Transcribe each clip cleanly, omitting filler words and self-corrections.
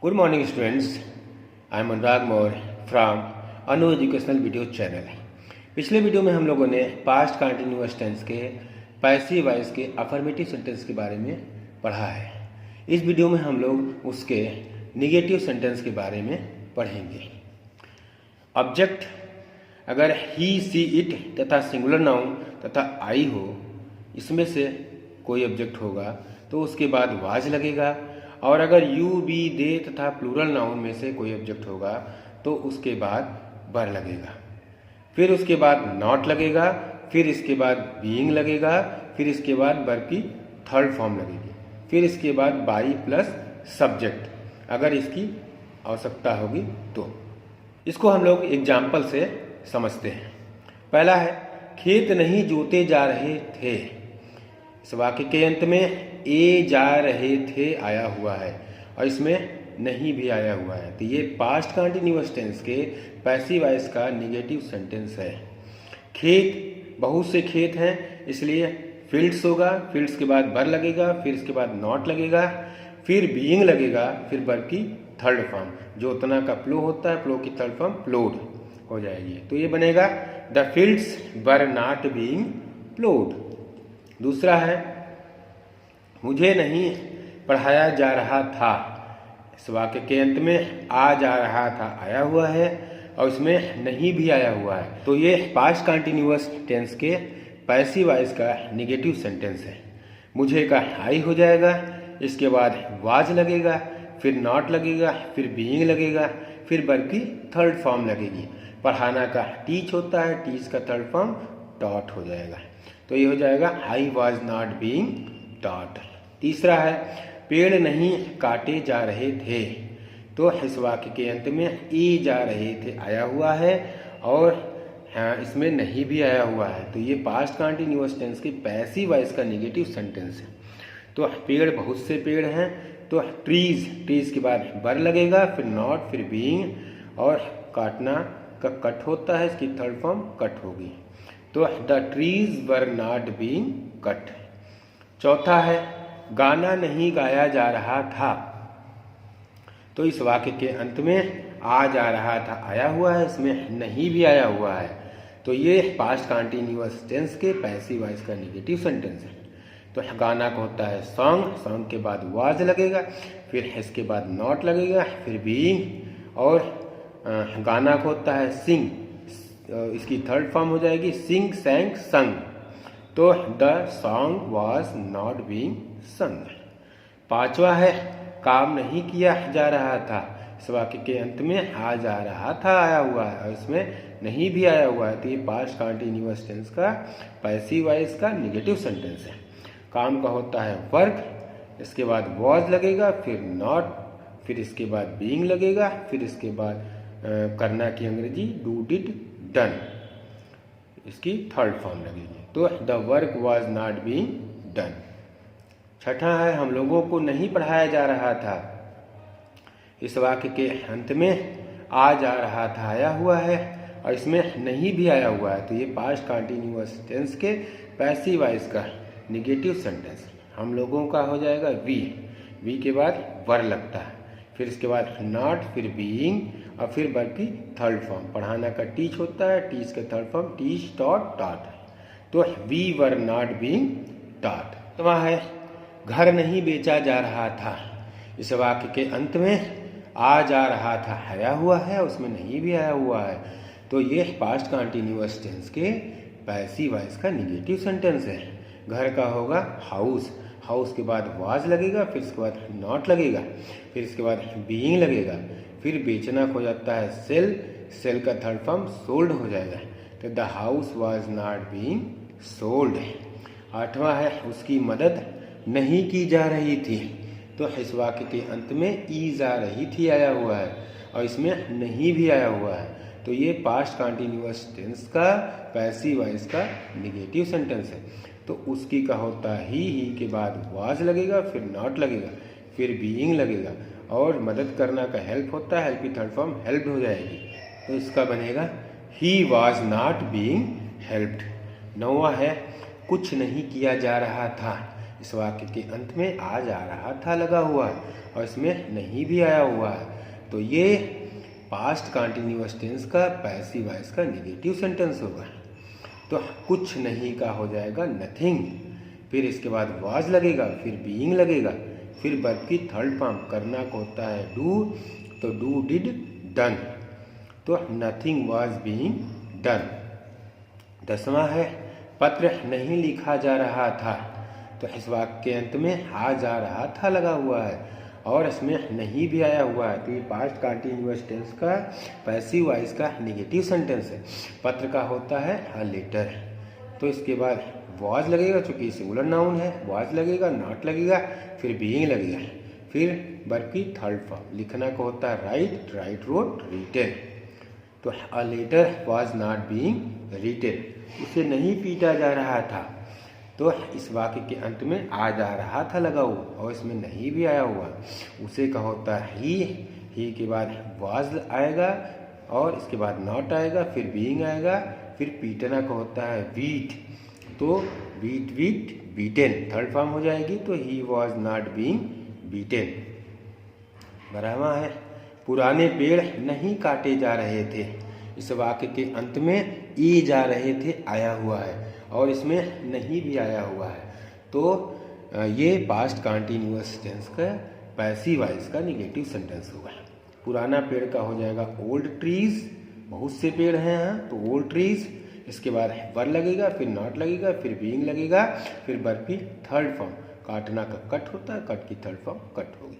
Good morning students, I am Anurag Moore from Anu educational video channel. पिछले video में हम लोगों ने पास्ट कंटिन्यूअस टेंस के पैसिव वॉइस के अफर्मेटिव सेंटेंस के बारे में पढ़ा है। इस वीडियो में हम लोग उसके निगेटिव सेंटेंस के बारे में पढ़ेंगे। ऑब्जेक्ट अगर ही सी इट तथा सिंगुलर नाउन तथा आई हो, इसमें से कोई ऑब्जेक्ट होगा तो उसके बाद वाज लगेगा, और अगर यू बी दे तथा प्लूरल नाउन में से कोई ऑब्जेक्ट होगा तो उसके बाद बर लगेगा, फिर उसके बाद नॉट लगेगा, फिर इसके बाद बीइंग लगेगा, फिर इसके बाद बर की थर्ड फॉर्म लगेगी, फिर इसके बाद बाई प्लस सब्जेक्ट अगर इसकी आवश्यकता होगी तो। इसको हम लोग एग्जाम्पल से समझते हैं। पहला है खेत नहीं जोते जा रहे थे। इस वाक्य के अंत में ए जा रहे थे आया हुआ है और इसमें नहीं भी आया हुआ है, तो ये पास्ट कंटिन्यूअस टेंस के पैसिव वॉइस का निगेटिव सेंटेंस है। खेत, बहुत से खेत हैं, इसलिए फील्ड्स होगा, फील्ड्स के बाद बर लगेगा, फिर इसके बाद नॉट लगेगा, फिर बीइंग लगेगा, फिर बर की थर्ड फॉर्म, जो उतना का प्लो होता है, प्लो की थर्ड फॉर्म प्लोड हो जाएगी, तो ये बनेगा the fields were not being प्लोड। दूसरा है मुझे नहीं पढ़ाया जा रहा था। इस वाक्य के अंत में आ जा रहा था आया हुआ है और इसमें नहीं भी आया हुआ है, तो ये पास्ट कंटिन्यूअस टेंस के पैसिव वॉइस का निगेटिव सेंटेंस है। मुझे का आई हो जाएगा, इसके बाद वाज लगेगा, फिर नॉट लगेगा, फिर बीइंग लगेगा, फिर बर की थर्ड फॉर्म लगेगी। पढ़ाना का टीच होता है, टीच का थर्ड फॉर्म टॉट हो जाएगा, तो ये हो जाएगा I was not being taught. तीसरा है पेड़ नहीं काटे जा रहे थे। तो इस वाक्य के अंत में ई जा रहे थे आया हुआ है और हाँ इसमें नहीं भी आया हुआ है, तो ये पास्ट कंटिन्यूअस टेंस के पैसिव वॉइस का निगेटिव सेंटेंस है। तो पेड़, बहुत से पेड़ हैं, तो ट्रीज, ट्रीज के बाद बर लगेगा, फिर नॉट, फिर बीइंग, और काटना का कट होता है, इसकी थर्ड फॉर्म कट होगी, तो the trees were not being cut. चौथा है गाना नहीं गाया जा रहा था। तो इस वाक्य के अंत में आ जा रहा था आया हुआ है, इसमें नहीं भी आया हुआ है, तो ये पास्ट कंटिन्यूअस टेंस के पैसिव वॉइस का निगेटिव सेंटेंस है। तो गाना का होता है सॉन्ग, सॉन्ग के बाद वाज लगेगा, फिर इसके बाद नॉट लगेगा, फिर बीइंग, और गाना को होता है सिंग, इसकी थर्ड फॉर्म हो जाएगी सिंग, सैंग, संग, तो the song was not being संग। पांचवा है काम नहीं किया जा रहा था। इस वाक्य के अंत में आ जा रहा था आया हुआ है और इसमें नहीं भी आया हुआ है, तो ये पास्ट कंटिन्यूअस टेंस का पैसिव वॉइस का निगेटिव सेंटेंस है। काम का होता है वर्क, इसके बाद वॉज लगेगा, फिर नॉट, फिर इसके बाद बीइंग लगेगा, फिर इसके बाद करना की अंग्रेजी डू, डिड, डन, इसकी थर्ड फॉर्म लगेगी, तो the work was not being done. छठा है हम लोगों को नहीं पढ़ाया जा रहा था। इस वाक्य के अंत में आ जा रहा था आया हुआ है और इसमें नहीं भी आया हुआ है, तो ये पास्ट कंटिन्यूअस टेंस के पैसिव वॉइस का निगेटिव सेंटेंस। हम लोगों का हो जाएगा वी, वी के बाद वर लगता है, फिर इसके बाद नॉट, फिर बीइंग, और फिर बर की थर्ड फॉर्म। पढ़ाना का टीच होता है, टीच का third form teach, taught, taught, तो we were not being taught. तो वहाँ है घर नहीं बेचा जा रहा था। इस वाक्य के अंत में आ जा रहा था आया हुआ है, उसमें नहीं भी आया हुआ है, तो ये पास्ट कंटिन्यूअस टेंस के पैसिव वॉइस का निगेटिव सेंटेंस है। घर का होगा हाउस, हाउस के बाद वाज लगेगा, फिर इसके बाद नॉट लगेगा, फिर इसके बाद बीइंग लगेगा, फिर बेचना हो जाता है सेल, सेल का थर्ड फॉर्म सोल्ड हो जाएगा, तो the house was not being sold. आठवां है उसकी मदद नहीं की जा रही थी। तो इस वाक्य के अंत में ई जा रही थी आया हुआ है और इसमें नहीं भी आया हुआ है, तो ये पास्ट कंटिन्यूअस टेंस का पैसिव वॉइस का निगेटिव सेंटेंस है। तो उसकी का होता ही के बाद वाज लगेगा, फिर नॉट लगेगा, फिर बीइंग लगेगा, और मदद करना का हेल्प होता है, हेल्प की थर्ड फॉर्म हेल्प हो जाएगी, तो इसका बनेगा he was not being helped. नौवां है कुछ नहीं किया जा रहा था। इस वाक्य के अंत में आ जा रहा था लगा हुआ है और इसमें नहीं भी आया हुआ है। तो ये पास्ट कंटिन्यूअस टेंस का पैसिव वॉइस का नेगेटिव सेंटेंस होगा। तो कुछ नहीं का हो जाएगा नथिंग, फिर इसके बाद वाज लगेगा, फिर बीइंग लगेगा, फिर वर्ब की थर्ड फॉर्म करना को होता है डू, तो डू डिड डन, तो नथिंग वाज बीइंग डन। 10वां है पत्र नहीं लिखा जा रहा था, तो इस वाक्य के अंत में आ जा रहा था लगा हुआ है और इसमें नहीं भी आया हुआ है। तो ये पास्ट कंटिन्यूअस टेंस का पैसिव वॉइस का नेगेटिव सेंटेंस है। पत्र का होता है अ लेटर, तो इसके बाद वाज लगेगा, चूंकि सिंगुलर नाउन है, वाज लगेगा, नॉट लगेगा, फिर बीइंग लगेगा, फिर वर्ब की थर्ड फॉर्म। लिखना को होता है राइट, राइट रोट, रिटेन, तो a letter was not being written, उसे नहीं पीटा जा रहा था, तो इस वाक्य के अंत में आ जा रहा था लगा हुआ और इसमें नहीं भी आया हुआ। उसे का होता है ही के बाद वाज आएगा और इसके बाद नॉट आएगा, फिर बीइंग आएगा, फिर पीटना का होता है बीट, तो beat beat beaten third form हो जाएगी, तो he was not being beaten. 12वां है पुराने पेड़ नहीं काटे जा रहे थे, इस वाक्य के अंत में ई जा रहे थे आया हुआ है और इसमें नहीं भी आया हुआ है। तो ये पास्ट कंटिन्यूअस टेंस का पैसिव वॉइस का नेगेटिव सेंटेंस होगा। पुराना पेड़ का हो जाएगा ओल्ड ट्रीज, बहुत से पेड़ हैं यहाँ, तो ओल्ड ट्रीज, इसके बाद वर लगेगा, फिर नॉट लगेगा, फिर बीइंग लगेगा, फिर वर्ब की थर्ड फॉर्म। काटना का कट होता है, कट की थर्ड फॉर्म कट होगी,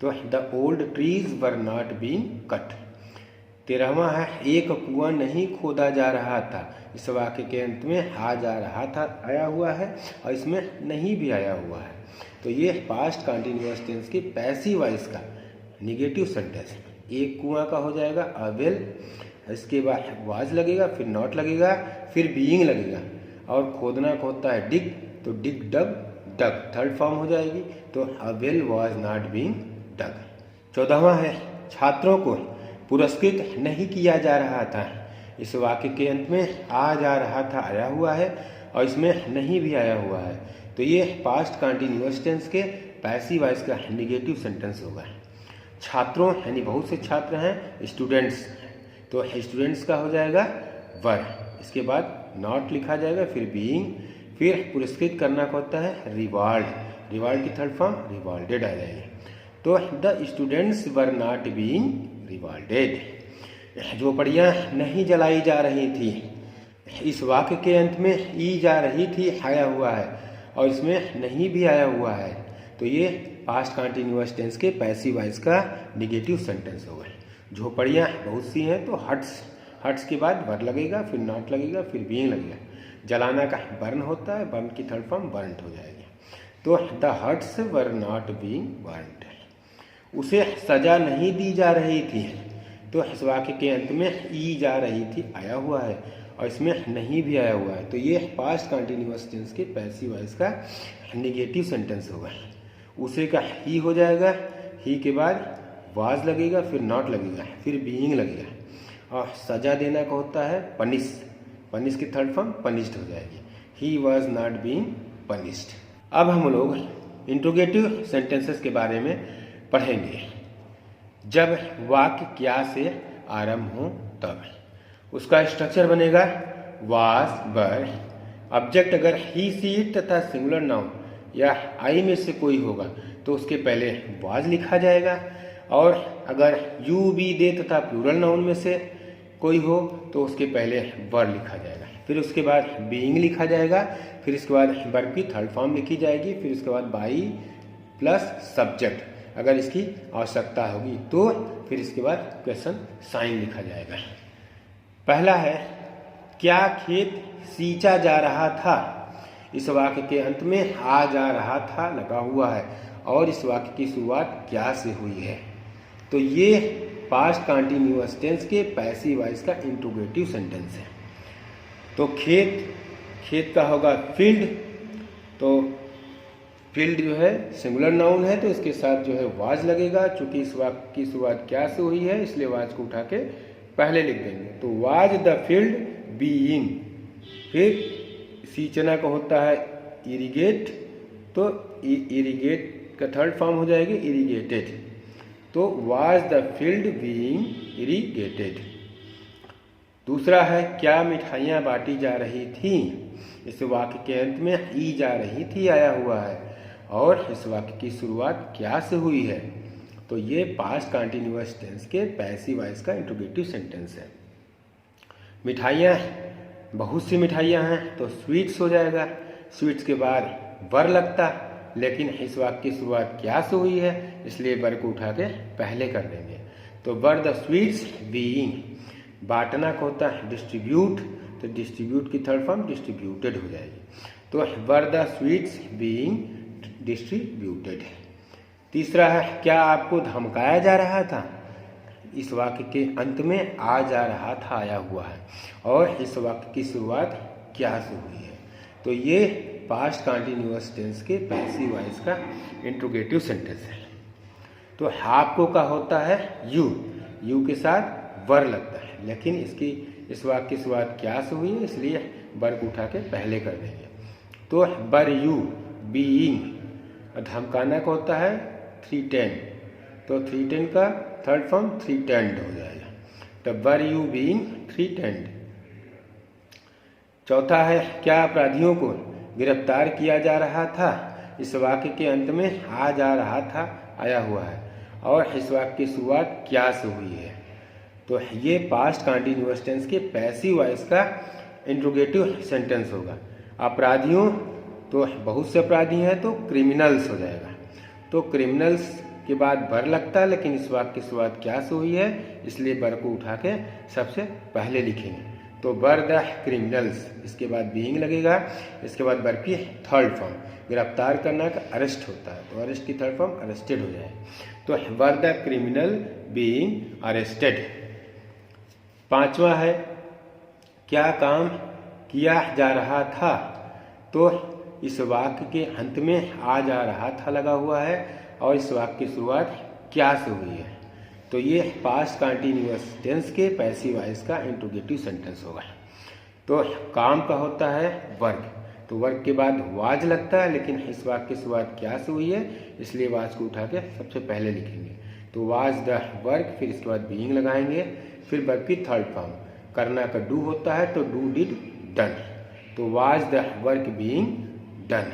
तो the old trees were not being cut. 13वां है एक कुआं नहीं खोदा जा रहा था, इस वाक्य के अंत में आ जा रहा था आया हुआ है और इसमें नहीं भी आया हुआ है। तो ये पास्ट कंटिन्यूअस टेंस की पैसिव वॉइस का नेगेटिव सेंटेंस है। एक कुआं का हो जाएगा अ वेल, इसके बाद वाज लगेगा, फिर नॉट लगेगा, फिर बीइंग लगेगा और खोदना को होता है डिग, तो डिग डग डग थर्ड फॉर्म हो जाएगी, तो a well was not being dug. 14वां है छात्रों को पुरस्कृत नहीं किया जा रहा था, इस वाक्य के अंत में आ जा रहा था आया हुआ है और इसमें नहीं भी आया हुआ है। तो ये पास्ट कंटिन्यूअस टेंस के पैसिव वॉइस का नेगेटिव सेंटेंस होगा। छात्रों यानी बहुत से छात्र हैं, स्टूडेंट्स, तो स्टूडेंट्स का हो जाएगा वर, इसके बाद नॉट लिखा जाएगा, फिर बीइंग, फिर पुरस्कृत करना का होता है रिवार्ड, रिवार्ड की थर्ड फॉर्म रिवार्डेड आ जाएगी, तो the students were not being rewarded. झोपड़ियाँ नहीं जलाई जा रही थी, इस वाक्य के अंत में ई जा रही थी आया हुआ है और इसमें नहीं भी आया हुआ है। तो ये पास्ट कंटिन्यूअस टेंस के पैसिव वॉइस का नेगेटिव सेंटेंस होगा। झोपड़ियाँ बहुत सी हैं, तो हट्स, हट्स के बाद वर लगेगा, फिर नॉट लगेगा, फिर बीइंग लगेगा। जलाना का बर्न होता है, बर्न की थर्ड फॉर्म बर्नट हो जाएगी, तो the huts were not being burnt. उसे सजा नहीं दी जा रही थी, तो इस वाक्य के अंत में ई जा रही थी आया हुआ है और इसमें नहीं भी आया हुआ है। तो ये पास्ट कंटिन्यूअस टेंस के पैसिव वॉइस का नेगेटिव सेंटेंस होगा। उसे का ही हो जाएगा, ही के बाद वाज लगेगा, फिर नॉट लगेगा, फिर बीइंग लगेगा और सजा देना का होता है पनिश, पनिश की थर्ड फॉर्म पनिश्ड हो जाएगी, ही वाज नॉट बीइंग पनिश्ड। अब हम लोग इंट्रोगेटिव सेंटेंसेस के बारे में पढ़ेंगे। जब वाक्य क्या से आरंभ हो तब उसका स्ट्रक्चर बनेगा वाज वर, ऑब्जेक्ट अगर ही सी इट तथा सिंगुलर नाउन या आई में से कोई होगा तो उसके पहले वाज लिखा जाएगा, और अगर यू बी दे तथा प्लूरल नाउन में से कोई हो तो उसके पहले वर लिखा जाएगा, फिर उसके बाद बीइंग लिखा जाएगा, फिर इसके बाद वर्ब की थर्ड फॉर्म लिखी जाएगी, फिर उसके बाद बाई प्लस सब्जेक्ट अगर इसकी आवश्यकता होगी तो फिर इसके बाद क्वेश्चन साइन लिखा जाएगा। पहला है क्या खेत सींचा जा रहा था, इस वाक्य के अंत में आ जा रहा था लगा हुआ है और इस वाक्य की शुरुआत क्या से हुई है। तो ये पास्ट कंटिन्यूअस टेंस के पैसिव वॉइस का इंट्रोगेटिव सेंटेंस है। तो खेत का होगा फील्ड, तो फील्ड जो है सिंगुलर नाउन है तो इसके साथ जो है वाज लगेगा, चूंकि इस वाक्य की शुरुआत क्या से हुई है इसलिए वाज को उठा के पहले लिख देंगे। तो वाज द फील्ड बीइंग, फिर सींचना का होता है इरिगेट, तो इरिगेट का थर्ड फॉर्म हो जाएगी इरिगेटेड। तो was the field being irrigated. दूसरा है क्या मिठाइयाँ बांटी जा रही थी। इस वाक्य के अंत में ई जा रही थी आया हुआ है और इस वाक्य की शुरुआत क्या से हुई है। तो ये पास्ट कंटिन्यूअस टेंस के पैसिव वॉइस का इंट्रोगेटिव सेंटेंस है। मिठाइयाँ, बहुत सी मिठाइयाँ हैं तो स्वीट्स हो जाएगा। स्वीट्स के बाद वर लगता, लेकिन इस वाक्य की शुरुआत क्या से हुई है, इसलिए वर को उठा के पहले कर देंगे। तो वर द स्वीट्स बीइंग, बांटना को होता है डिस्ट्रीब्यूट, तो डिस्ट्रीब्यूट की थर्ड फॉर्म डिस्ट्रीब्यूटेड हो जाएगी। तो were the sweets being distributed. तीसरा है क्या आपको धमकाया जा रहा था। इस वाक्य के अंत में आ जा रहा था आया हुआ है और इस वाक्य की शुरुआत क्या से हुई है। तो ये पास्ट कंटिन्यूअस टेंस के पैसिव वॉइस का इंट्रोगेटिव सेंटेंस है। तो आपको का होता है यू, यू के साथ वर लगता है, लेकिन इस वाक्य की शुरुआत क्या से हुई है, इसलिए वर को उठा के पहले कर देंगे। तो वर यू बीइंग, धमकाना का होता है थ्रीटेन, तो थ्रीटेन का थर्ड फॉर्म थ्रीटेंड हो जाएगा। तो वर यू बीइंग थ्रीटेंड। चौथा है क्या अपराधियों को गिरफ्तार किया जा रहा था। इस वाक्य के अंत में आ जा रहा था आया हुआ है और इस वाक्य की शुरुआत क्या से हुई है। तो ये पास्ट कंटिन्यूअस टेंस के पैसिव वॉइस का इंट्रोगेटिव सेंटेंस होगा। अपराधियों, तो बहुत से अपराधी हैं तो क्रिमिनल्स हो जाएगा। तो क्रिमिनल्स के बाद वर लगता है, लेकिन इस वाक्य की शुरुआत क्या से हुई है, इसलिए वर को उठा के सबसे पहले लिखेंगे। तो वर द क्रिमिनल्स, इसके बाद बीइंग लगेगा, इसके बाद वर की थर्ड फॉर्म, गिरफ्तार करना का अरेस्ट होता है, तो अरेस्ट की थर्ड फॉर्म अरेस्टेड हो जाए। तो were the criminal being arrested. पांचवा है क्या काम किया जा रहा था। तो इस वाक्य के अंत में आ जा रहा था लगा हुआ है और इस वाक्य की शुरुआत क्या से हुई है। तो ये पास्ट कंटिन्यूअस टेंस के पैसिव वॉइस का इंट्रोगेटिव सेंटेंस होगा। तो काम का होता है वर्क, तो वर्क के बाद वाज लगता है, लेकिन इस वाक्य की शुरुआत क्या से हुई है, इसलिए वाज को उठा के सबसे पहले लिखेंगे। तो वाज द वर्क, फिर इसके बाद बीइंग लगाएंगे, फिर वर्क की थर्ड फॉर्म, करना का डू होता है तो डू डिड डन। तो was the work being done.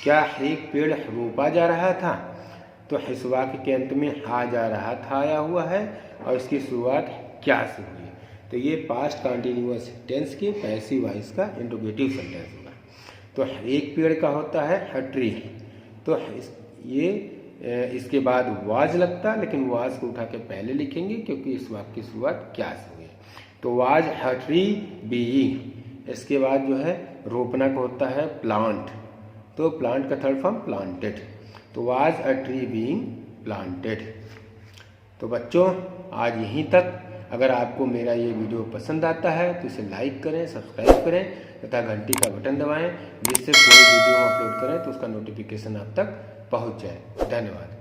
क्या एक पेड़ रोपा जा रहा था। तो इस वाक्य के अंत में आ जा रहा था आया हुआ है और इसकी शुरुआत क्या से हुई। तो ये पास्ट कंटिन्यूअस टेंस के पैसिव वॉइस का इंट्रोगेटिव सेंटेंस होगा। तो एक पेड़ का होता है अ ट्री, तो इसके बाद वाज लगता, लेकिन वाज को उठा के पहले लिखेंगे क्योंकि इस वाक्य की शुरुआत क्या से हुई है। तो वाज अ ट्री बीइंग, इसके बाद जो है रोपना का होता है प्लांट, तो प्लांट का थर्ड फॉर्म प्लांटेड। तो was a tree being planted. तो बच्चों आज यहीं तक। अगर आपको मेरा ये वीडियो पसंद आता है तो इसे लाइक करें, सब्सक्राइब करें तथा घंटी का बटन दबाएं, जिससे कोई वीडियो अपलोड करें तो उसका नोटिफिकेशन आप तक पहुंच जाए। धन्यवाद।